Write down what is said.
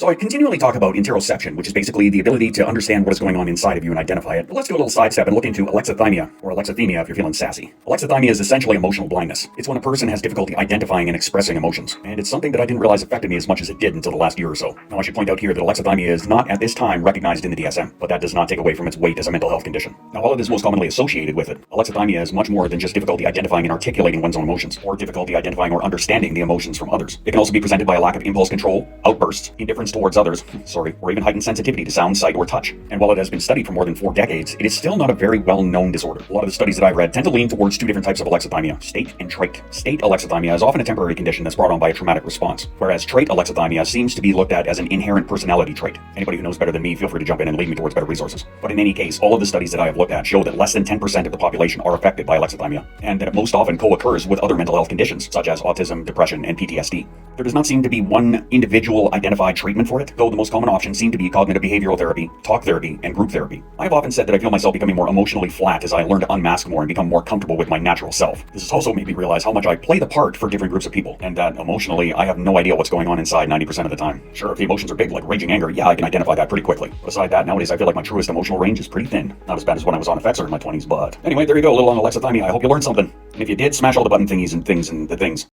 So I continually talk about interoception, which is basically the ability to understand what is going on inside of you and identify it. But let's do a little sidestep and look into alexithymia, or alexithymia if you're feeling sassy. Alexithymia is essentially emotional blindness. It's when a person has difficulty identifying and expressing emotions. And it's something that I didn't realize affected me as much as it did until the last year or so. Now I should point out here that alexithymia is not at this time recognized in the DSM, but that does not take away from its weight as a mental health condition. Now while it is most commonly associated with it, alexithymia is much more than just difficulty identifying and articulating one's own emotions, or difficulty identifying or understanding the emotions from others. It can also be presented by a lack of impulse control, outbursts, indifference towards others, or even heightened sensitivity to sound, sight, or touch. And while it has been studied for more than 4 decades, it is still not a very well-known disorder. A lot of the studies that I've read tend to lean towards 2 different types of alexithymia, state and trait. State alexithymia is often a temporary condition that's brought on by a traumatic response, whereas trait alexithymia seems to be looked at as an inherent personality trait. Anybody who knows better than me, feel free to jump in and lead me towards better resources. But in any case, all of the studies that I have looked at show that less than 10% of the population are affected by alexithymia, and that it most often co-occurs with other mental health conditions, such as autism, depression, and PTSD. There does not seem to be one individual identified treatment for it, though the most common options seem to be cognitive behavioral therapy, talk therapy, and group therapy. I have often said that I feel myself becoming more emotionally flat as I learn to unmask more and become more comfortable with my natural self. This has also made me realize how much I play the part for different groups of people, and that emotionally I have no idea what's going on inside 90% of the time. Sure, if the emotions are big, like raging anger, yeah, I can identify that pretty quickly. But aside that, nowadays I feel like my truest emotional range is pretty thin. Not as bad as when I was on Effexor in my 20s, but anyway, there you go, a little on alexithymia. I hope you learned something. And if you did, smash all the button thingies and things and the things.